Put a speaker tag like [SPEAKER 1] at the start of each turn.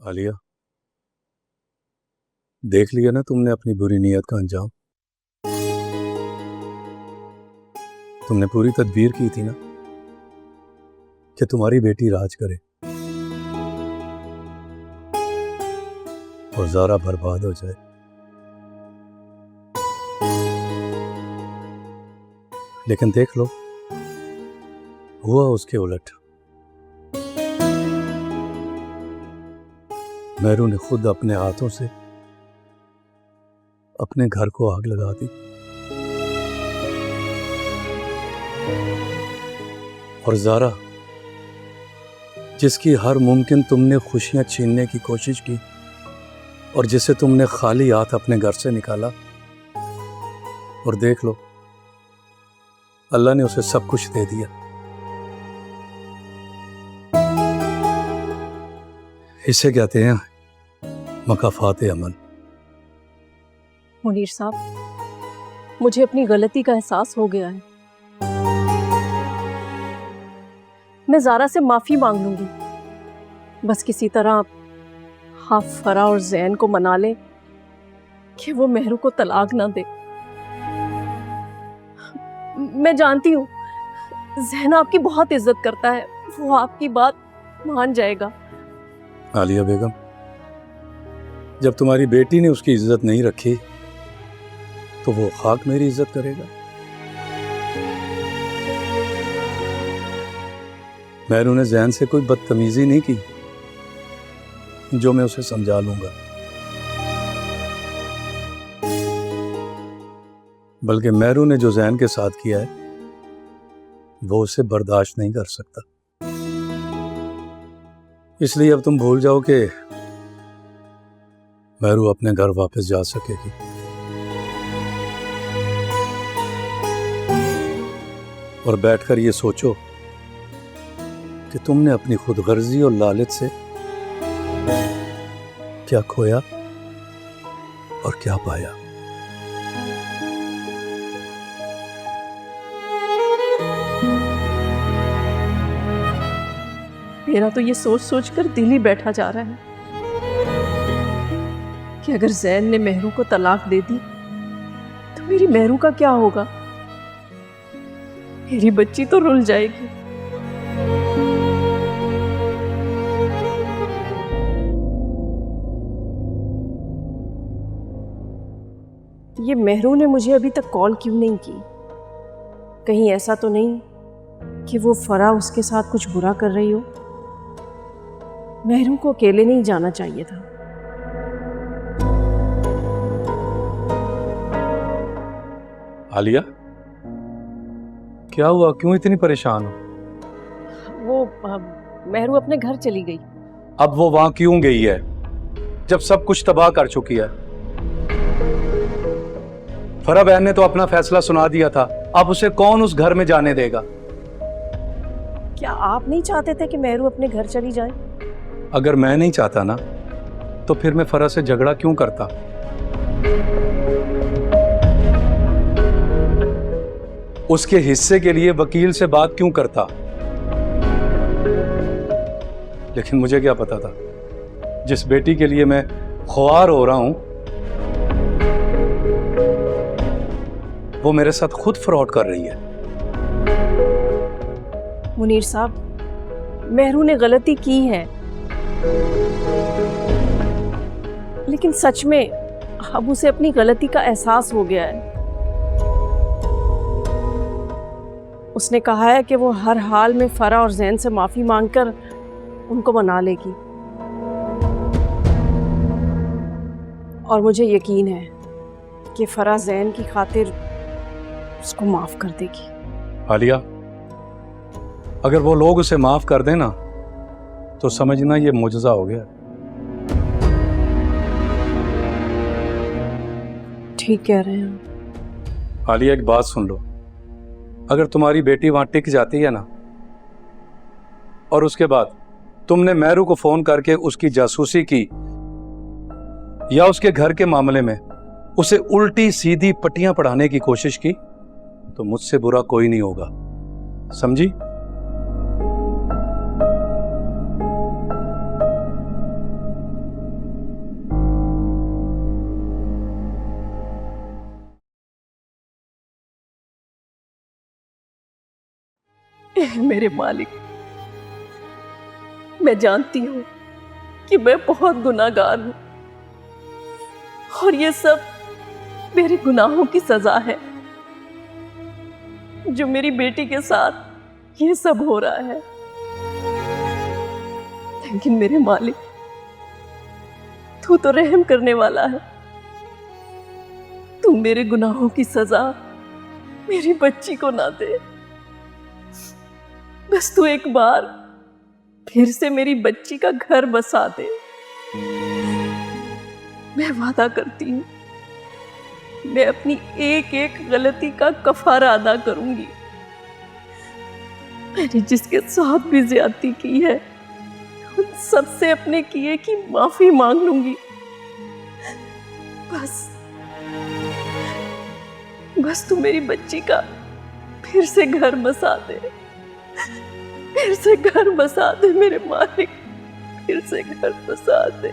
[SPEAKER 1] आलिया, देख लिया ना तुमने अपनी बुरी नीयत का अंजाम। तुमने पूरी तदबीर की थी ना कि तुम्हारी बेटी राज करे और ज़ारा बर्बाद हो जाए, लेकिन देख लो हुआ उसके उलट। मेहरू ने खुद अपने हाथों से अपने घर को आग लगा दी और ज़ारा, जिसकी हर मुमकिन तुमने खुशियां छीनने की कोशिश की और जिसे तुमने खाली हाथ अपने घर से निकाला, और देख लो अल्लाह ने उसे सब कुछ दे दिया। इसे कहते हैं मकाफात अमल।
[SPEAKER 2] मुनीर साहब, मुझे अपनी गलती का एहसास हो गया है। मैं ज़ारा से माफ़ी मांग लूंगी। बस किसी तरह आप फरा और जैन को मना लें कि वो मेहरू को तलाक ना दे। मैं जानती हूँ जैन आपकी बहुत इज्जत करता है, वो आपकी बात मान जाएगा।
[SPEAKER 1] आलिया बेगम, जब तुम्हारी बेटी ने उसकी इज्जत नहीं रखी तो वो खाक मेरी इज्जत करेगा। मेहरू ने जैन से कोई बदतमीजी नहीं की जो मैं उसे समझा लूंगा, बल्कि मेहरू ने जो जैन के साथ किया है वो उसे बर्दाश्त नहीं कर सकता। इसलिए अब तुम भूल जाओ कि मेहरू अपने घर वापस जा सकेगी। और बैठकर ये सोचो कि तुमने अपनी खुदगर्जी और लालच से क्या खोया और क्या पाया।
[SPEAKER 2] मेरा तो ये सोच सोच कर दिल ही बैठा जा रहा है कि अगर जैन ने मेहरू को तलाक दे दी तो मेरी मेहरू का क्या होगा। मेरी बच्ची तो रुल जाएगी। ये मेहरू ने मुझे अभी तक कॉल क्यों नहीं की? कहीं ऐसा तो नहीं कि वो फरा उसके साथ कुछ बुरा कर रही हो? मेहरू को अकेले नहीं जाना चाहिए था।
[SPEAKER 1] आलिया, क्या हुआ? क्यों इतनी परेशान हो?
[SPEAKER 2] वो मेहरू अपने घर चली गई।
[SPEAKER 1] अब वो वहां क्यों गई है जब सब कुछ तबाह कर चुकी है? फरा बहन ने तो अपना फैसला सुना दिया था, अब उसे कौन उस घर में जाने देगा?
[SPEAKER 2] क्या आप नहीं चाहते थे कि मेहरू अपने घर चली जाए?
[SPEAKER 1] अगर मैं नहीं चाहता ना तो फिर मैं फरा से झगड़ा क्यों करता? उसके हिस्से के लिए वकील से बात क्यों करता? लेकिन मुझे क्या पता था, जिस बेटी के लिए मैं ख्वार हो रहा हूं वो मेरे साथ खुद फ्रॉड कर रही है।
[SPEAKER 2] मुनीर साहब, मेहरू ने गलती की है, लेकिन सच में अब उसे अपनी गलती का एहसास हो गया है। उसने कहा है कि वो हर हाल में फरा और जैन से माफी मांगकर उनको मना लेगी, और मुझे यकीन है कि फरा जैन की खातिर उसको माफ कर देगी।
[SPEAKER 1] आलिया, अगर वो लोग उसे माफ कर देना तो समझना ये मुजज़ा हो गया।
[SPEAKER 2] ठीक कह रहे हैं।
[SPEAKER 1] आलिया, एक बात सुन लो, अगर तुम्हारी बेटी वहां टिक जाती है ना और उसके बाद तुमने मेहरू को फोन करके उसकी जासूसी की या उसके घर के मामले में उसे उल्टी सीधी पट्टियां पढ़ाने की कोशिश की तो मुझसे बुरा कोई नहीं होगा, समझी?
[SPEAKER 2] मेरे मालिक, मैं जानती हूँ कि मैं बहुत गुनाहगार हूँ और ये सब मेरे गुनाहों की सजा है जो मेरी बेटी के साथ ये सब हो रहा है। लेकिन मेरे मालिक, तू तो रहम करने वाला है। तू मेरे गुनाहों की सजा मेरी बच्ची को ना दे। बस तू एक बार फिर से मेरी बच्ची का घर बसा दे। मैं वादा करती हूँ, मैं अपनी एक एक गलती का कफारा अदा करूंगी। मैंने जिसके साथ भी ज्यादती की है उन सबसे अपने किए की माफी मांग लूंगी। बस तू मेरी बच्ची का फिर से घर बसा दे, फिर से घर बसा दे मेरे मालिक, फिर से घर बसा दे।